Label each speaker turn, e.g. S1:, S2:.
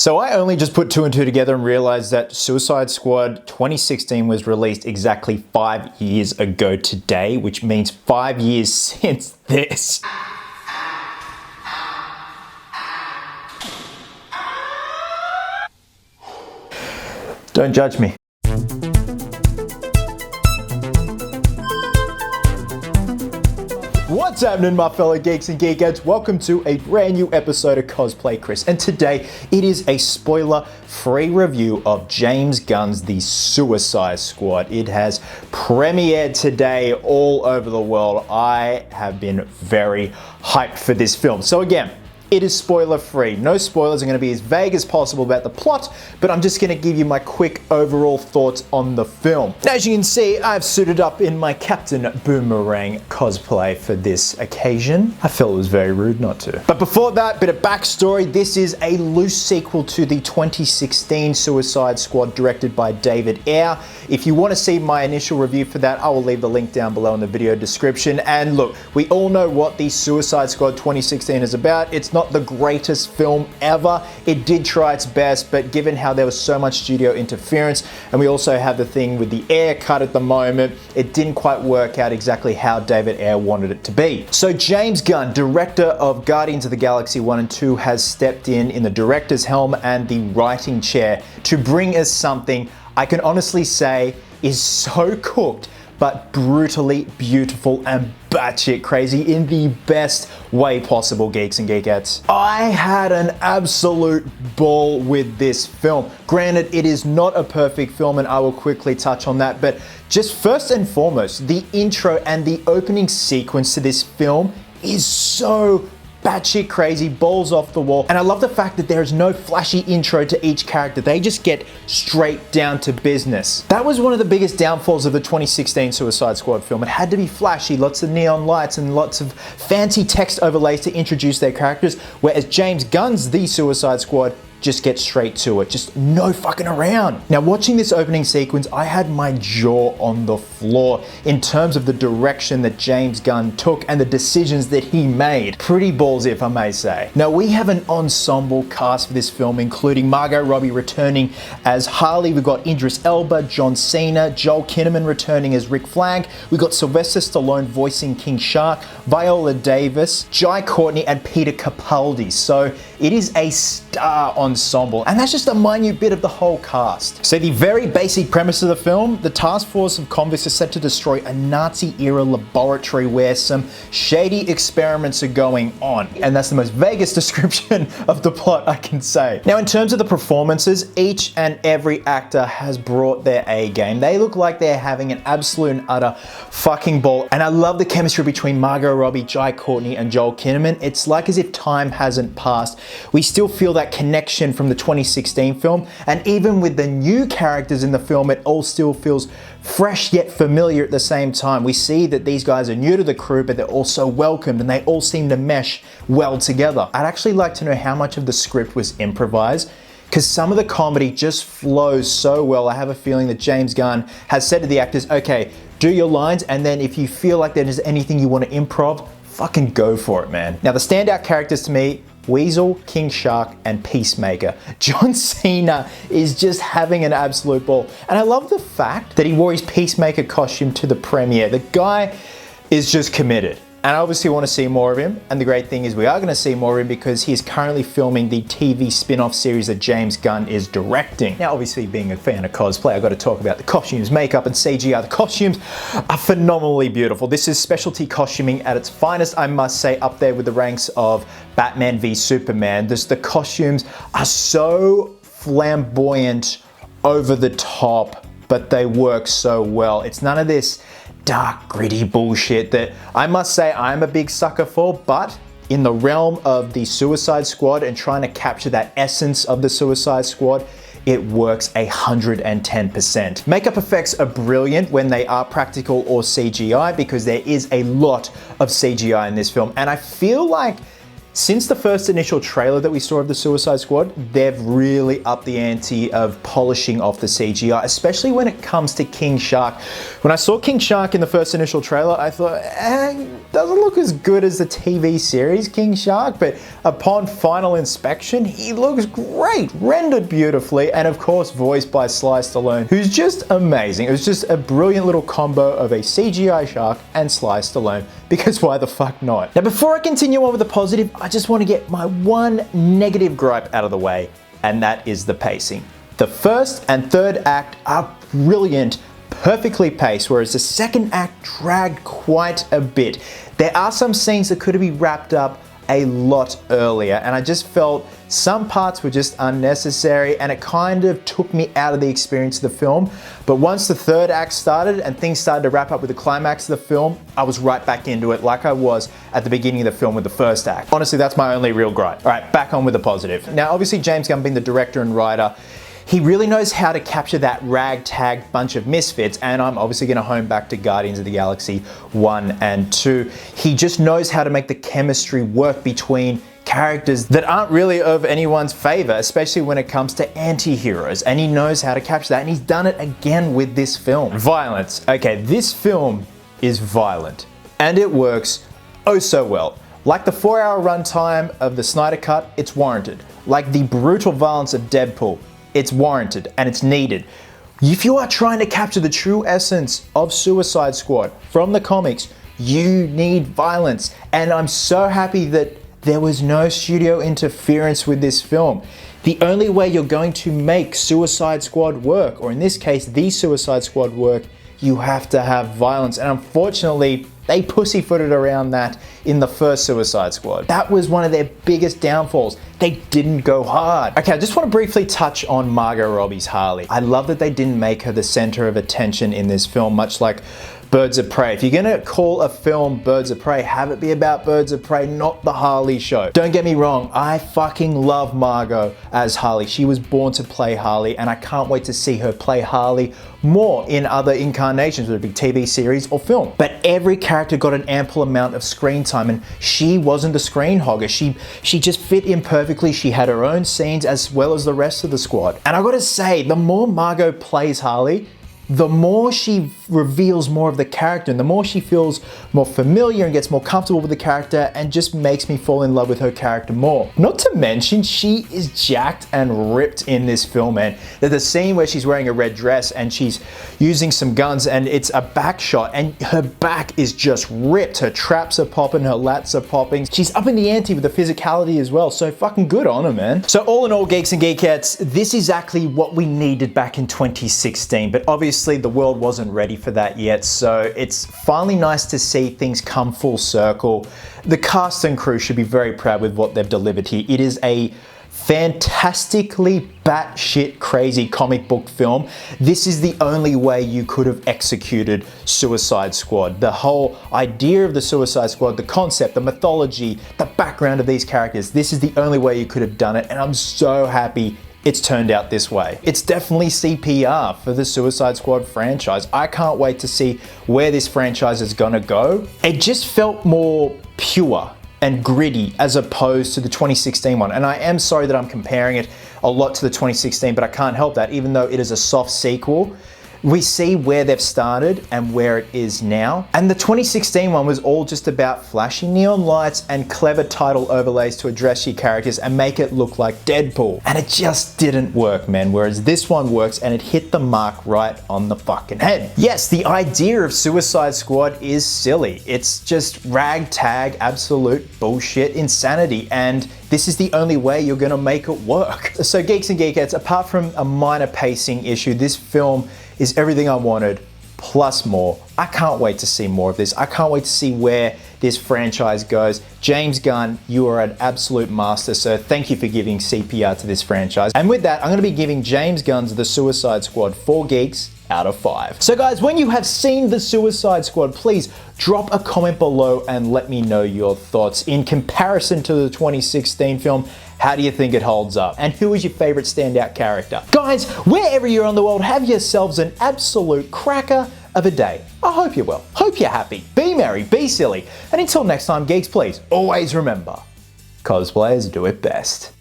S1: So I only just put two and two together and realized that Suicide Squad 2016 was released exactly 5 years ago today, which means 5 years since this. Don't judge me. What's happening, my fellow geeks and geekettes? Welcome to a brand new episode of Cosplay Chris, and today it is a spoiler-free review of James Gunn's The Suicide Squad. It has premiered today all over the world. I have been very hyped for this film. So again, it is spoiler-free. No spoilers. I'm going to be as vague as possible about the plot, but I'm just going to give you my quick overall thoughts on the film. As you can see, I've suited up in my Captain Boomerang cosplay for this occasion. I felt it was very rude not to. But before that, bit of backstory. This is a loose sequel to the 2016 Suicide Squad directed by David Ayer. If you want to see my initial review for that, I will leave the link down below in the video description. And look, we all know what the Suicide Squad 2016 is about. It's not the greatest film ever. It did try its best, but given how there was so much studio interference, and we also have the thing with the Ayer cut at the moment, it didn't quite work out exactly how David Ayer wanted it to be. So James Gunn, director of Guardians of the Galaxy 1 and 2, has stepped in the director's helm and the writing chair to bring us something I can honestly say is so cooked, but brutally beautiful and batshit crazy in the best way possible, geeks and geekettes. I had an absolute ball with this film. Granted, it is not a perfect film, and I will quickly touch on that, but just first and foremost, the intro and the opening sequence to this film is so batshit crazy, balls off the wall. And I love the fact that there is no flashy intro to each character. They just get straight down to business. That was one of the biggest downfalls of the 2016 Suicide Squad film. It had to be flashy, lots of neon lights and lots of fancy text overlays to introduce their characters, whereas James Gunn's The Suicide Squad just get straight to it, just no fucking around. Now, watching this opening sequence, I had my jaw on the floor in terms of the direction that James Gunn took and the decisions that he made. Pretty ballsy, if I may say. Now, we have an ensemble cast for this film, including Margot Robbie returning as Harley. We've got Idris Elba, John Cena, Joel Kinnaman returning as Rick Flag. We've got Sylvester Stallone voicing King Shark, Viola Davis, Jai Courtney, and Peter Capaldi. So it is a star ensemble, and that's just a minute bit of the whole cast. So the very basic premise of the film: the task force of convicts is set to destroy a Nazi-era laboratory where some shady experiments are going on, and that's the most vaguest description of the plot I can say. Now, in terms of the performances, each and every actor has brought their A game. They look like they're having an absolute and utter fucking ball, and I love the chemistry between Margot Robbie, Jai Courtney, and Joel Kinnaman. It's like as if time hasn't passed. We still feel that connection from the 2016 film, and even with the new characters in the film, it all still feels fresh yet familiar at the same time. We see that these guys are new to the crew, but they're also welcomed, and they all seem to mesh well together. I'd actually like to know how much of the script was improvised, because some of the comedy just flows so well. I have a feeling that James Gunn has said to the actors, okay, do your lines, and then if you feel like there's anything you want to improv, fucking go for it, man. Now, the standout characters to me: Weasel, King Shark, and Peacemaker. John Cena is just having an absolute ball. And I love the fact that he wore his Peacemaker costume to the premiere. The guy is just committed. And I obviously want to see more of him. And the great thing is we are going to see more of him because he's currently filming the TV spin-off series that James Gunn is directing. Now, obviously, being a fan of cosplay, I've got to talk about the costumes, makeup, and CGI. The costumes are phenomenally beautiful. This is specialty costuming at its finest, I must say, up there with the ranks of Batman v Superman. The costumes are so flamboyant, over the top, but they work so well. It's none of this dark, gritty bullshit that I must say I'm a big sucker for, but in the realm of the Suicide Squad and trying to capture that essence of the Suicide Squad, it works 110%. Makeup effects are brilliant when they are practical or CGI, because there is a lot of CGI in this film, and I feel like Since the first initial trailer that we saw of the Suicide Squad, they've really upped the ante of polishing off the CGI, especially when it comes to King Shark. When I saw King Shark in the first initial trailer, I thought, doesn't look as good as the TV series King Shark, but upon final inspection, he looks great, rendered beautifully, and of course voiced by Sly Stallone, who's just amazing. It was just a brilliant little combo of a CGI shark and Sly Stallone, because why the fuck not? Now before I continue on with the positive, I just want to get my one negative gripe out of the way, and that is the pacing. The first and third act are brilliant, perfectly paced, whereas the second act dragged quite a bit. There are some scenes that could have been wrapped up a lot earlier, and I just felt some parts were just unnecessary, and it kind of took me out of the experience of the film. But once the third act started and things started to wrap up with the climax of the film, I was right back into it like I was at the beginning of the film with the first act. Honestly, that's my only real gripe. All right, back on with the positive. Now, obviously, James Gunn being the director and writer, he really knows how to capture that ragtag bunch of misfits, and I'm obviously going to hone back to Guardians of the Galaxy 1 and 2. He just knows how to make the chemistry work between characters that aren't really of anyone's favor, especially when it comes to anti-heroes, and he knows how to capture that, and he's done it again with this film. Violence. Okay, this film is violent, and it works oh so well. Like the 4-hour runtime of the Snyder Cut, it's warranted. Like the brutal violence of Deadpool, it's warranted and it's needed. If you are trying to capture the true essence of Suicide Squad from the comics, you need violence. And I'm so happy that there was no studio interference with this film. The only way you're going to make Suicide Squad work, or in this case, the Suicide Squad work, you have to have violence. And unfortunately, they pussyfooted around that in the first Suicide Squad. That was one of their biggest downfalls. They didn't go hard. Okay, I just want to briefly touch on Margot Robbie's Harley. I love that they didn't make her the center of attention in this film, much like Birds of Prey. If you're gonna call a film Birds of Prey, have it be about Birds of Prey, not the Harley show. Don't get me wrong, I fucking love Margot as Harley. She was born to play Harley, and I can't wait to see her play Harley more in other incarnations, whether it be TV series or film. But every character got an ample amount of screen time, and she wasn't the screen hogger. She just fit in perfectly. She had her own scenes as well as the rest of the squad. And I gotta say, the more Margot plays Harley, the more she reveals more of the character, and the more she feels more familiar and gets more comfortable with the character, and just makes me fall in love with her character more. Not to mention, she is jacked and ripped in this film, man. There's a scene where she's wearing a red dress and she's using some guns, and it's a back shot, and her back is just ripped. Her traps are popping, her lats are popping. She's up in the ante with the physicality as well, so fucking good on her, man. So all in all, Geeks and Geekettes, this is exactly what we needed back in 2016, but obviously the world wasn't ready for that yet, so it's finally nice to see things come full circle. The cast and crew should be very proud with what they've delivered here. It is a fantastically batshit crazy comic book film. This is the only way you could have executed Suicide Squad. The whole idea of the Suicide Squad, the concept, the mythology, the background of these characters, this is the only way you could have done it, and I'm so happy it's turned out this way. It's definitely CPR for the Suicide Squad franchise. I can't wait to see where this franchise is gonna go. It just felt more pure and gritty as opposed to the 2016 one. And I am sorry that I'm comparing it a lot to the 2016, but I can't help that. Even though it is a soft sequel, we see where they've started and where it is now. And the 2016 one was all just about flashy neon lights and clever title overlays to address your characters and make it look like Deadpool. And it just didn't work, man. Whereas this one works, and it hit the mark right on the fucking head. Yes, the idea of Suicide Squad is silly. It's just ragtag, absolute bullshit insanity. And this is the only way you're gonna make it work. So Geeks and Geekettes, apart from a minor pacing issue, this film is everything I wanted, plus more. I can't wait to see more of this. I can't wait to see where this franchise goes. James Gunn, you are an absolute master, sir. Thank you for giving CPR to this franchise. And with that, I'm gonna be giving James Gunn's The Suicide Squad 4 geeks out of 5. So guys, when you have seen The Suicide Squad, please drop a comment below and let me know your thoughts. In comparison to the 2016 film, how do you think it holds up? And who is your favorite standout character? Guys, wherever you're in the world, have yourselves an absolute cracker of a day. I hope you're well. Hope you're happy. Be merry, be silly. And until next time, geeks, please always remember, Cosplayers do it best.